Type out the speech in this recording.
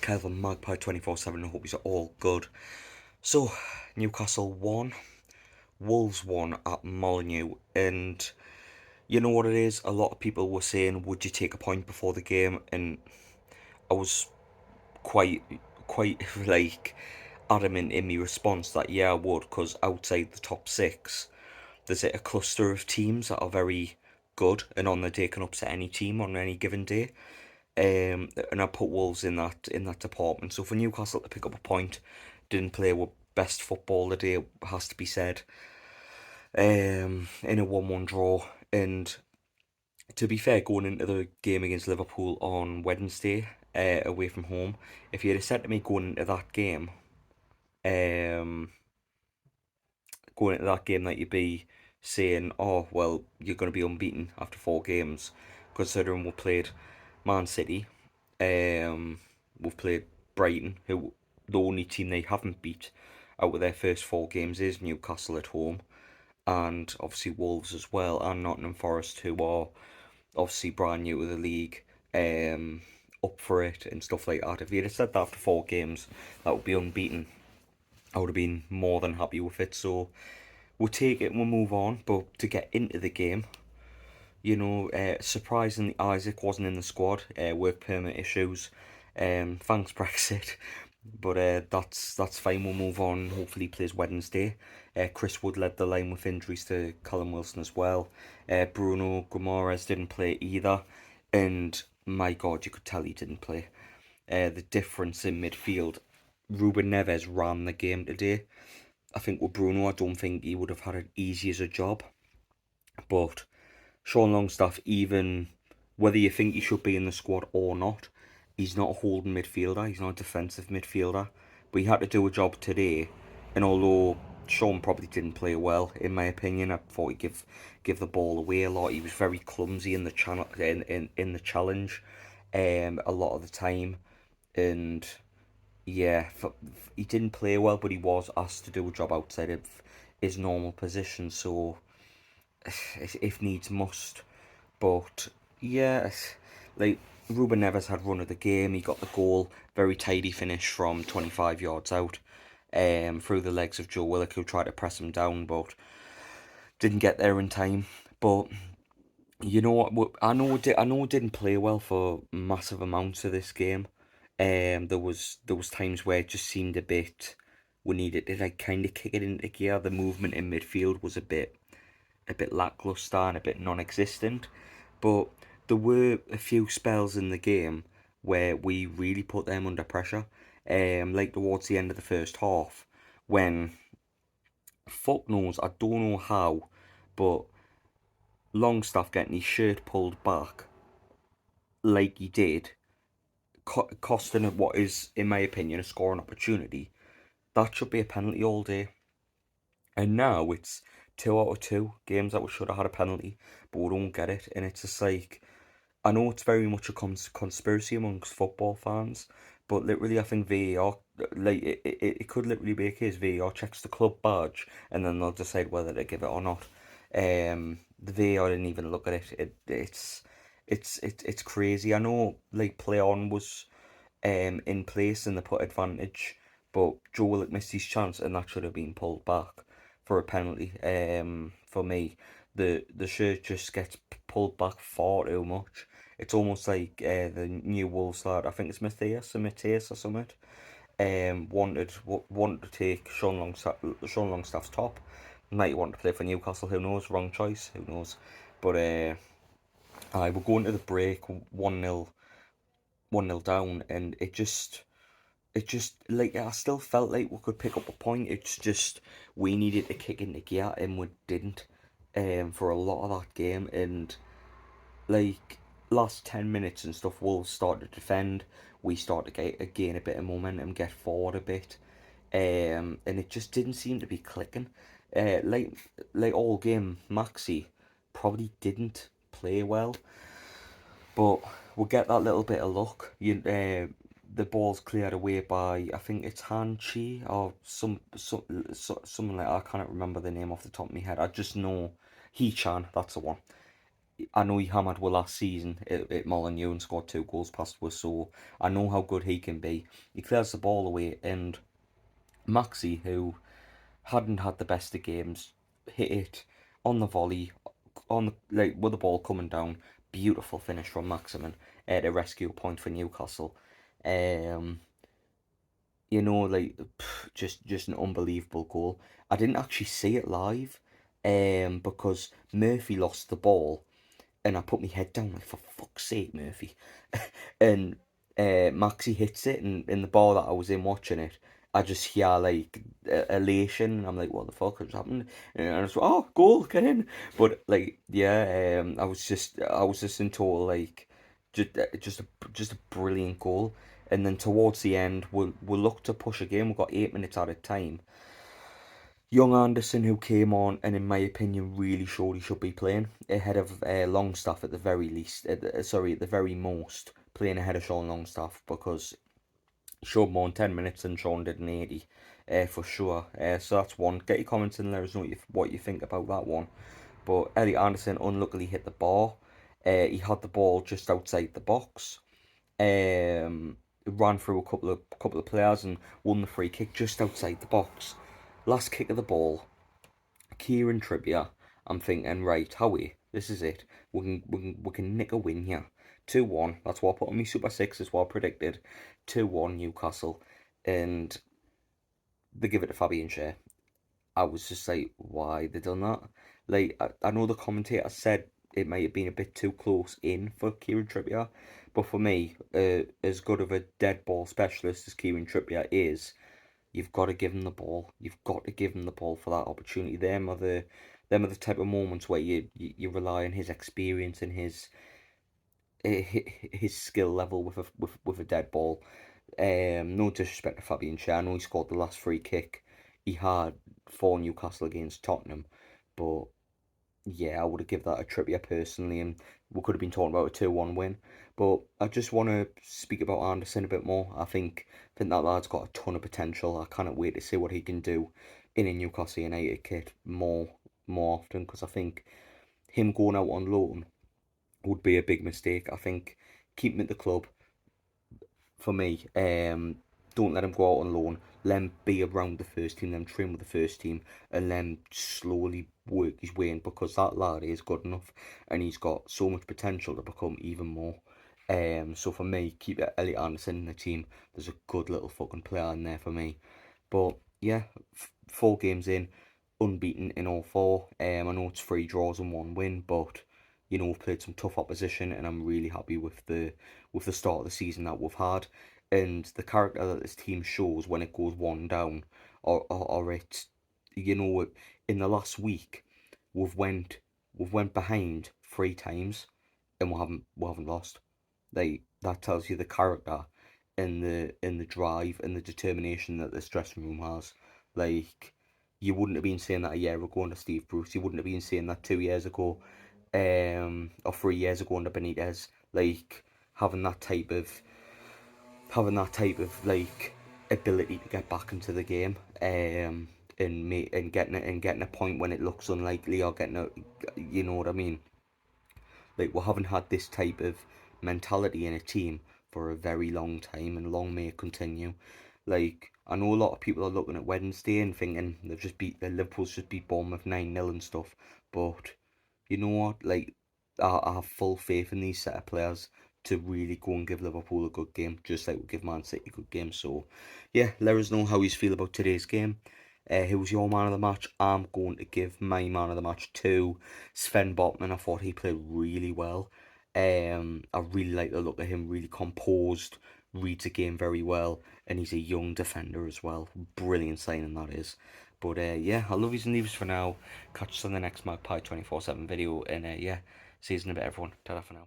Kevin Magpie 24/7. I hope you're all good. So, Newcastle won, Wolves won at Molineux, and you know what it is? A lot of people were saying, "Would you take a point before the game?" And I was quite, quite like adamant in my response that yeah, I would, because outside the top six, there's a cluster of teams that are very good and on the day can upset any team on any given day. And I put Wolves in that department. So for Newcastle to pick up a point, didn't play with best football today, has to be said. In a 1-1 draw, and to be fair, going into the game against Liverpool on Wednesday, away from home, if you had said to me um, going into that game that you'd be saying, oh well, you're going to be unbeaten after 4 games, considering we played Man City. We've played Brighton, who the only team they haven't beat out of their first 4 games is Newcastle at home, and obviously Wolves as well, and Nottingham Forest, who are obviously brand new to the league, up for it and stuff like that. If you'd have said that after 4 games, that would be unbeaten, I would have been more than happy with it. So we'll take it and we'll move on. But to get into the game, surprisingly, Isaac wasn't in the squad. Work permit issues. Thanks Brexit, but that's fine. We'll move on. Hopefully, he plays Wednesday. Chris Wood led the line with injuries to Callum Wilson as well. Bruno Guimaraes didn't play either, and my God, you could tell he didn't play. The difference in midfield. Ruben Neves ran the game today. I think with Bruno, I don't think he would have had it easy as a job, but Sean Longstaff, even whether you think he should be in the squad or not, he's not a holding midfielder, he's not a defensive midfielder. But he had to do a job today, and although Sean probably didn't play well, in my opinion, I thought he'd give the ball away a lot. He was very clumsy in the channel in the challenge, a lot of the time, and yeah, he didn't play well, but he was asked to do a job outside of his normal position, so if needs must. But yeah, like Ruben Neves had run of the game. He got the goal, very tidy finish from 25 yards out, through the legs of Joe Willock, who tried to press him down, but didn't get there in time. But you know what? I know it didn't play well for massive amounts of this game. There was times where it just seemed a bit. We needed to like kind of kick it into gear. The movement in midfield was a bit lackluster and a bit non-existent. But there were a few spells in the game where we really put them under pressure. Like towards the end of the first half, when fuck knows, I don't know how, but Longstaff getting his shirt pulled back like he did, costing it what is, in my opinion, a scoring opportunity. That should be a penalty all day. And now it's 2 out of 2 games that we should have had a penalty, but we don't get it. And it's just like, I know it's very much a conspiracy amongst football fans, but literally, I think VAR, like, it could literally be a case VAR checks the club badge and then they'll decide whether to give it or not. The VAR didn't even look at it. It's crazy. I know, like, play on was in place and they put advantage, but Joe Willock missed his chance and that should have been pulled back for a penalty. For me, the shirt just gets pulled back far too much. It's almost like the new Wolves lad. I think it's Matthias or something. Wanted to take Sean Longstaff's top. Might want to play for Newcastle. Who knows? Wrong choice. Who knows? But I we're going to the break 1-0 down, and it just like I still felt like we could pick up a point. It's just we needed to kick into gear and we didn't, for a lot of that game. And like last 10 minutes and stuff, Wolves started to defend. We started to gain a bit of momentum, get forward a bit, and it just didn't seem to be clicking. Like all game, Maxi probably didn't play well, but we'll get that little bit of luck. The ball's cleared away by, I think it's Han Chi or something like that. I can't remember the name off the top of my head. I just know He Chan. That's the one. I know he hammered well last season at Molineux and scored 2 goals past us, so I know how good he can be. He clears the ball away, and Maxi, who hadn't had the best of games, hit it on the volley, with the ball coming down. Beautiful finish from Maximin at a rescue point for Newcastle. Um, just an unbelievable goal. I didn't actually see it live, because Murphy lost the ball, and I put my head down like, for fuck's sake, Murphy. And Maxi hits it, and in the bar that I was in watching it, I just hear like elation, and I'm like, what the fuck has happened? And I was like, oh, goal, get in. But like, yeah, I was just in total like, just a brilliant goal. And then towards the end, we'll look to push again. We've got 8 minutes at a time. Young Anderson, who came on and in my opinion really showed he should be playing ahead of Longstaff at the very least, at the very most, playing ahead of Sean Longstaff, because he showed more in 10 minutes than Sean did in 80, for sure. So that's one. Get your comments in, let us know what you think about that one. But Elliot Anderson unluckily hit the bar. He had the ball just outside the box. Ran through a couple of players and won the free kick just outside the box. Last kick of the ball, Kieran Trippier. I'm thinking, right, Howie, this is it. We can nick a win here. 2-1. That's what I put on my Super 6, is what I predicted. 2-1 Newcastle. And they give it to Fabian Schär. I was just like, why they done that? Like, I know the commentator said it might have been a bit too close in for Kieran Trippier, but for me, as good of a dead ball specialist as Kieran Trippier is, you've got to give him the ball. You've got to give him the ball for that opportunity. Them are the type of moments where you rely on his experience and his skill level with a dead ball. No disrespect to Fabian Schär. I know he scored the last free kick he had for Newcastle against Tottenham, but yeah, I would have given that a Trippier personally, and we could have been talking about a 2-1 win. But I just want to speak about Anderson a bit more. I think that lad's got a ton of potential. I cannot wait to see what he can do in a Newcastle United kit more often, because I think him going out on loan would be a big mistake. I think keep him at the club, for me. Don't let him go out on loan. Let him be around the first team, let him train with the first team, and then slowly work his way in, because that lad is good enough, and he's got so much potential to become even more. So for me, keep Elliot Anderson in the team. There's a good little fucking player in there for me. But yeah, 4 games in, unbeaten in all 4. I know it's 3 draws and 1 win, but we've played some tough opposition, and I'm really happy with the start of the season that we've had, and the character that this team shows when it goes one down, or it's, in the last week, we've went we've went behind 3 times, and we haven't lost. Like, that tells you the character and the drive and the determination that this dressing room has. Like, you wouldn't have been saying that a year ago under Steve Bruce. You wouldn't have been saying that 2 years ago, or 3 years ago under Benitez. Like, having that type of like ability to get back into the game, and getting a point when it looks unlikely, or getting a, you know what I mean. Like, we haven't had this type of mentality in a team for a very long time, and long may it continue. Like, I know a lot of people are looking at Wednesday and thinking Liverpool's just beat Bournemouth 9-0 and stuff, but you know what? Like, I have full faith in these set of players to really go and give Liverpool a good game, just like we give Man City a good game. So, yeah, let us know how you feel about today's game. Who was your man of the match? I'm going to give my man of the match to Sven Botman. I thought he played really well. I really like the look of him, really composed, reads the game very well, and he's a young defender as well. Brilliant signing that is. But yeah, I love yous and leave yous for now. Catch us on the next Magpie 24/7 video, and yeah, see yous in a bit, everyone. Ta-ra for now.